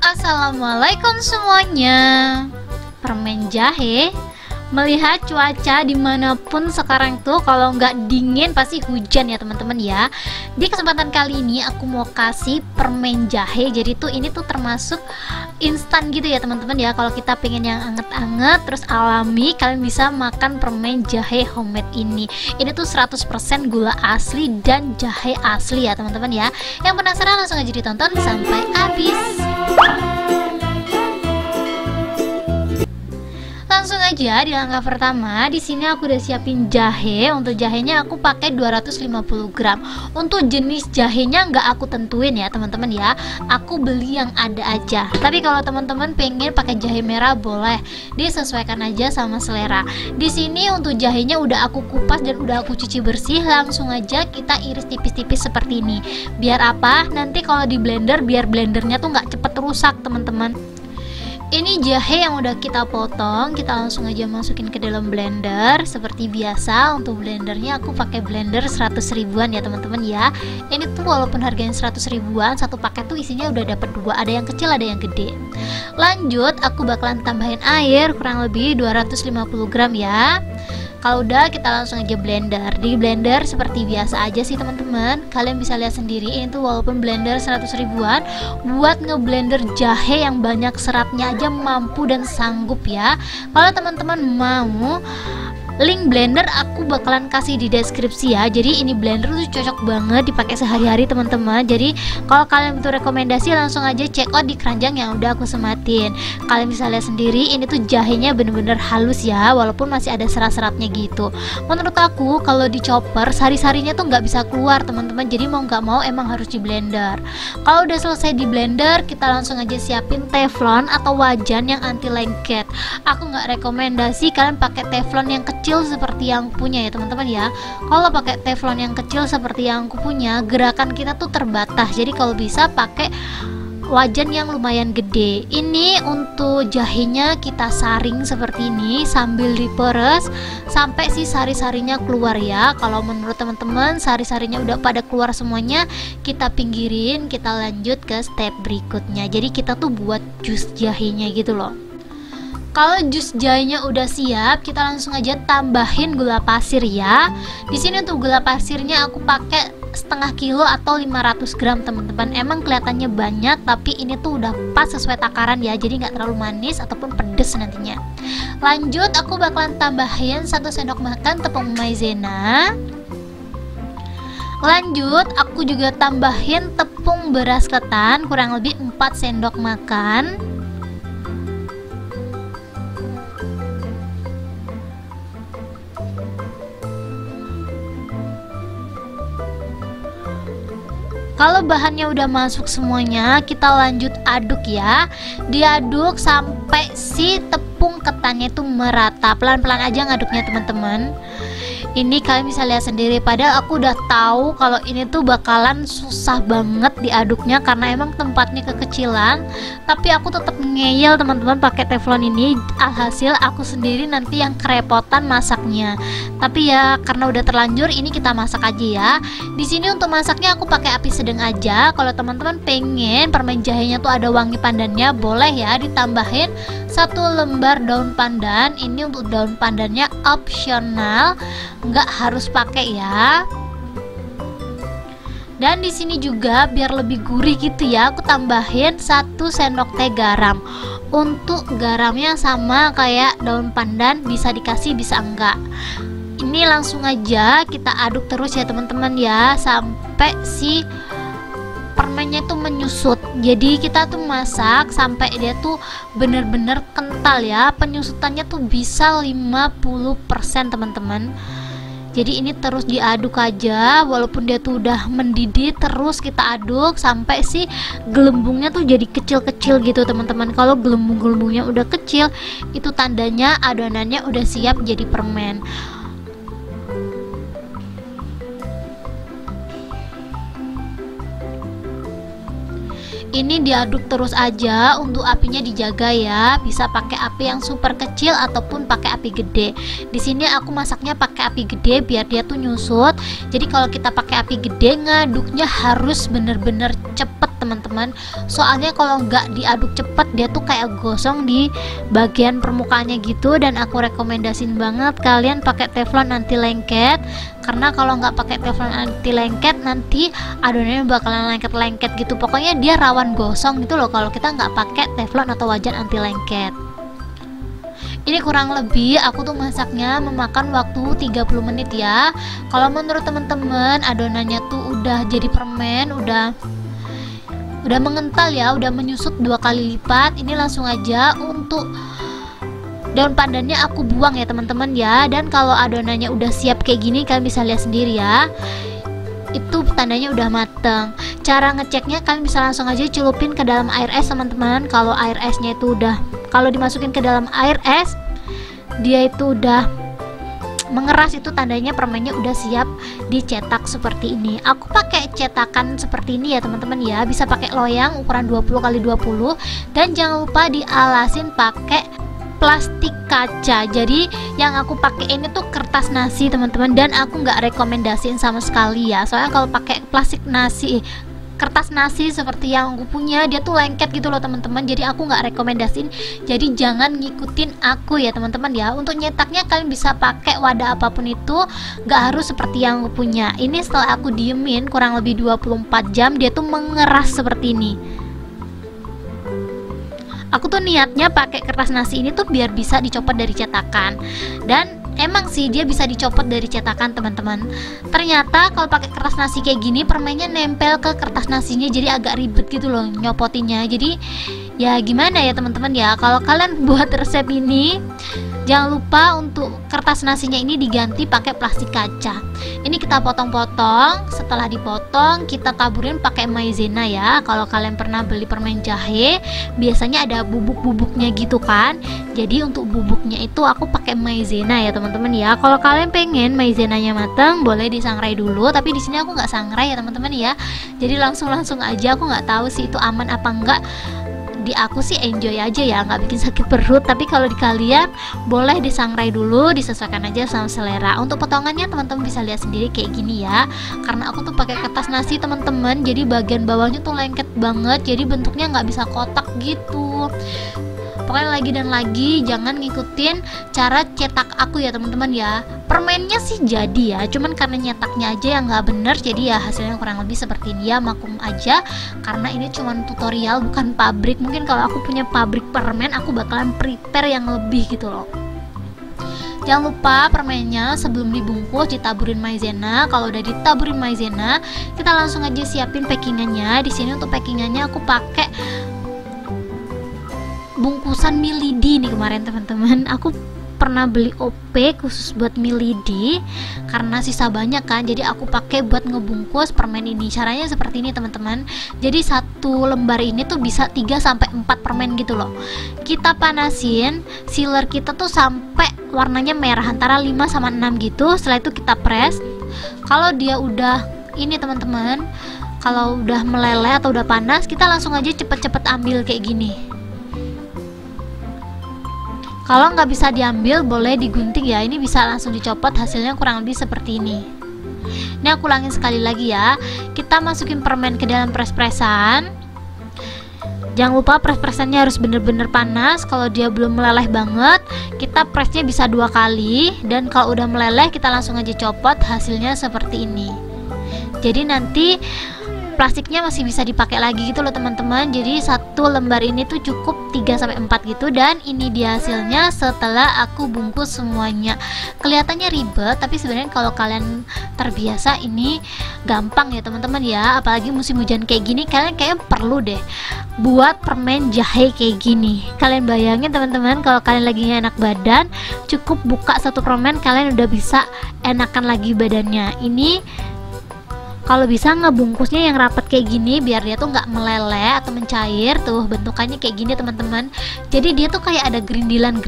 Assalamualaikum semuanya. Permen jahe. Melihat cuaca dimanapun sekarang tuh, kalau nggak dingin pasti hujan ya teman-teman ya. Di kesempatan kali ini aku mau kasih permen jahe. Jadi tuh ini tuh termasuk instan gitu ya teman-teman ya. Kalau kita pengen yang anget-anget terus alami, kalian bisa makan permen jahe homemade ini. Ini tuh 100% gula asli dan jahe asli ya teman-teman ya. Yang penasaran langsung aja ditonton sampai habis. Langsung aja di langkah pertama, di sini aku udah siapin jahe. Untuk jahenya aku pakai 250 gram. Untuk jenis jahenya nggak aku tentuin ya teman-teman ya. Aku beli yang ada aja. Tapi kalau teman-teman pengen pakai jahe merah boleh, disesuaikan aja sama selera. Di sini untuk jahenya udah aku kupas dan udah aku cuci bersih. Langsung aja kita iris tipis-tipis seperti ini. Biar apa? Nanti kalau di blender biar blendernya tuh nggak cepet rusak teman-teman. Ini jahe yang udah kita potong, kita langsung aja masukin ke dalam blender. Seperti biasa, untuk blendernya aku pakai blender 100 ribuan ya teman-teman ya. Ini tuh walaupun harganya 100 ribuan, satu paket tuh isinya udah dapat dua, ada yang kecil ada yang gede. Lanjut, aku bakalan tambahin air kurang lebih 250 gram ya. Kalau udah, kita langsung aja blender. Di blender seperti biasa aja sih teman-teman. Kalian bisa lihat sendiri, ini tuh walaupun blender 100 ribuan, buat ngeblender jahe yang banyak seratnya aja mampu dan sanggup ya. Kalau teman-teman mau, link blender aku bakalan kasih di deskripsi ya. Jadi ini blender tuh cocok banget dipakai sehari-hari teman-teman. Jadi kalau kalian butuh rekomendasi, langsung aja check out di keranjang yang udah aku sematin. Kalian bisa lihat sendiri, ini tuh jahenya bener-bener halus ya, walaupun masih ada serat-seratnya gitu. Menurut aku kalau di chopper, sari-sarinya tuh nggak bisa keluar teman-teman. Jadi mau nggak mau emang harus di blender. Kalau udah selesai di blender, kita langsung aja siapin teflon atau wajan yang anti lengket. Aku nggak rekomendasi kalian pakai teflon yang kecil seperti yang aku punya ya teman-teman ya. Kalau pakai teflon yang kecil seperti yang aku punya, gerakan kita tuh terbatas. Jadi kalau bisa pakai wajan yang lumayan gede. Ini untuk jahenya kita saring seperti ini sambil diperes sampai si sari-sarinya keluar ya. Kalau menurut teman-teman sari-sarinya udah pada keluar semuanya, kita pinggirin, kita lanjut ke step berikutnya. Jadi kita tuh buat jus jahenya gitu loh. Kalau jus jahenya udah siap, kita langsung aja tambahin gula pasir ya. Di sini untuk gula pasirnya aku pakai setengah kilo atau 500 gram teman-teman. Emang kelihatannya banyak, tapi ini tuh udah pas sesuai takaran ya. Jadi nggak terlalu manis ataupun pedes nantinya. Lanjut, aku bakalan tambahin 1 sendok makan tepung maizena. Lanjut, aku juga tambahin tepung beras ketan kurang lebih 4 sendok makan. Kalau bahannya udah masuk semuanya, kita lanjut aduk ya. Diaduk sampai si tepung ketannya itu merata. Pelan-pelan aja ngaduknya teman-teman. Ini kalian bisa lihat sendiri, padahal aku udah tahu kalau ini tuh bakalan susah banget diaduknya karena emang tempatnya kekecilan. Tapi aku tetap ngeyel teman-teman pakai teflon ini. Alhasil aku sendiri nanti yang kerepotan masaknya. Tapi ya karena udah terlanjur, ini kita masak aja ya. Di sini untuk masaknya aku pakai api sedang aja. Kalau teman-teman pengen permen jahenya tuh ada wangi pandannya, boleh ya ditambahin 1 lembar daun pandan. Ini untuk daun pandannya opsional, nggak harus pakai ya. Dan di sini juga biar lebih gurih gitu ya, aku tambahin 1 sendok teh garam. Untuk garamnya sama kayak daun pandan, bisa dikasih bisa enggak. Ini langsung aja kita aduk terus ya teman-teman ya, sampai si permennya tuh menyusut. Jadi kita tuh masak sampai dia tuh bener-bener kental ya. Penyusutannya tuh bisa 50% teman-teman. Jadi ini terus diaduk aja, walaupun dia tuh udah mendidih, terus kita aduk sampai si gelembungnya tuh jadi kecil-kecil gitu teman-teman. Kalau gelembung-gelembungnya udah kecil, itu tandanya adonannya udah siap jadi permen. Ini diaduk terus aja, untuk apinya dijaga ya. Bisa pakai api yang super kecil ataupun pakai api gede. Di sini aku masaknya pakai api gede biar dia tuh nyusut. Jadi kalau kita pakai api gede, ngaduknya harus bener-bener cepet teman-teman. Soalnya kalau nggak diaduk cepet, dia tuh kayak gosong di bagian permukaannya gitu. Dan aku rekomendasiin banget kalian pakai teflon anti lengket, karena kalau nggak pakai teflon anti lengket nanti adonannya bakalan lengket-lengket gitu. Pokoknya dia rawan gosong gitu loh kalau kita nggak pakai teflon atau wajan anti lengket. Ini kurang lebih aku tuh masaknya memakan waktu 30 menit ya. Kalau menurut teman-teman adonannya tuh udah jadi permen, udah mengental ya, udah menyusut 2 kali lipat, ini langsung aja untuk daun pandannya aku buang ya teman-teman ya. Dan kalau adonannya udah siap kayak gini, kalian bisa lihat sendiri ya, itu tandanya udah mateng. Cara ngeceknya kalian bisa langsung aja celupin ke dalam air es teman-teman. Kalau air esnya itu kalau dimasukin ke dalam air es, dia itu udah mengeras, itu tandanya permennya udah siap dicetak seperti ini. Aku pakai cetakan seperti ini ya teman-teman ya, bisa pakai loyang ukuran 20x20, dan jangan lupa dialasin pakai plastik kaca. Jadi yang aku pakai ini tuh kertas nasi teman-teman, dan aku nggak rekomendasiin sama sekali ya. Soalnya kalau pakai kertas nasi seperti yang aku punya, dia tuh lengket gitu loh teman-teman. Jadi aku nggak rekomendasiin. Jadi jangan ngikutin aku ya teman-teman ya. Untuk nyetaknya kalian bisa pakai wadah apapun itu, nggak harus seperti yang aku punya. Ini setelah aku diemin kurang lebih 24 jam, dia tuh mengeras seperti ini. Aku tuh niatnya pakai kertas nasi ini tuh biar bisa dicopot dari cetakan, dan emang sih dia bisa dicopot dari cetakan teman-teman. Ternyata kalau pakai kertas nasi kayak gini, permennya nempel ke kertas nasinya, jadi agak ribet gitu loh nyopotinnya. Jadi ya gimana ya teman-teman ya, kalau kalian buat resep ini jangan lupa untuk kertas nasinya ini diganti pakai plastik kaca. Ini kita potong-potong. Setelah dipotong, kita taburin pakai maizena ya. Kalau kalian pernah beli permen jahe, biasanya ada bubuk-bubuknya gitu kan. Jadi untuk bubuknya itu aku pakai maizena ya teman-teman ya. Kalau kalian pengen maizenanya matang, boleh disangrai dulu. Tapi di sini aku nggak sangrai ya teman-teman ya. Jadi langsung aja. Aku nggak tahu sih itu aman apa enggak. Di aku sih enjoy aja ya, nggak bikin sakit perut. Tapi kalau di kalian boleh disangrai dulu, disesuaikan aja sama selera. Untuk potongannya teman-teman bisa lihat sendiri kayak gini ya, karena aku tuh pakai kertas nasi teman-teman, jadi bagian bawahnya tuh lengket banget, jadi bentuknya nggak bisa kotak gitu. Pokoknya lagi dan lagi jangan ngikutin cara cetak aku ya teman-teman ya. Permennya sih jadi ya, cuman karena nyetaknya aja yang nggak bener, jadi ya hasilnya kurang lebih seperti ini ya. Maklum aja karena ini cuman tutorial bukan pabrik. Mungkin kalau aku punya pabrik permen, aku bakalan prepare yang lebih gitu loh. Jangan lupa permennya sebelum dibungkus ditaburin maizena. Kalau udah ditaburin maizena, kita langsung aja siapin packingannya. Di sini untuk packingannya aku pakai bungkusan milidi nih kemarin teman-teman. Aku pernah beli OP khusus buat milidi karena sisa banyak kan, jadi aku pakai buat ngebungkus permen ini. Caranya seperti ini teman-teman. Jadi satu lembar ini tuh bisa 3-4 permen gitu loh. Kita panasin sealer kita tuh sampai warnanya merah, antara 5-6 gitu. Setelah itu kita press. Kalau dia udah ini teman-teman, kalau udah meleleh atau udah panas, kita langsung aja cepet-cepet ambil kayak gini. Kalau nggak bisa diambil, boleh digunting ya. Ini bisa langsung dicopot, hasilnya kurang lebih seperti ini. Ini aku ulangin sekali lagi ya. Kita masukin permen ke dalam press-pressan. Jangan lupa press-pressannya harus bener-bener panas. Kalau dia belum meleleh banget, kita pressnya bisa 2 kali. Dan kalau udah meleleh, kita langsung aja copot, hasilnya seperti ini. Jadi nanti plastiknya masih bisa dipakai lagi gitu loh teman-teman. Jadi satu lembar ini tuh cukup 3-4 gitu. Dan ini dia hasilnya setelah aku bungkus semuanya. Kelihatannya ribet, tapi sebenarnya kalau kalian terbiasa ini gampang ya teman-teman ya. Apalagi musim hujan kayak gini, kalian kayaknya perlu deh buat permen jahe kayak gini. Kalian bayangin teman-teman, kalau kalian lagi gak enak badan, cukup buka satu permen, kalian udah bisa enakan lagi badannya. Ini kalau bisa ngebungkusnya yang rapat kayak gini biar dia tuh nggak meleleh atau mencair. Tuh bentukannya kayak gini teman-teman. Jadi dia tuh kayak ada gerindilan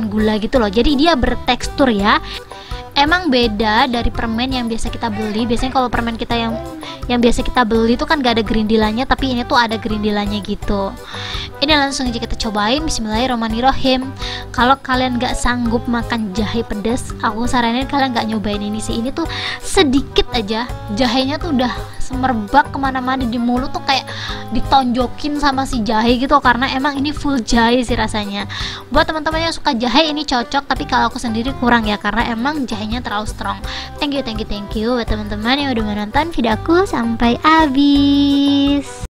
gula gitu loh. Jadi dia bertekstur ya. Emang beda dari permen yang biasa kita beli. Biasanya kalau permen kita yang biasa kita beli itu kan gak ada gerindilannya, tapi ini tuh ada gerindilannya gitu. Ini langsung aja kita cobain. Bismillahirrahmanirrahim. Kalau kalian gak sanggup makan jahe pedas, aku saranin kalian gak nyobain ini sih. Ini tuh sedikit aja, jahenya tuh udah semerbak kemana-mana di mulut tuh, kayak ditonjokin sama si jahe gitu, karena emang ini full jahe sih rasanya. Buat teman-teman yang suka jahe ini cocok, tapi kalau aku sendiri kurang ya, karena emang jahenya terlalu strong. Thank you buat teman-teman yang udah menonton video aku sampai habis.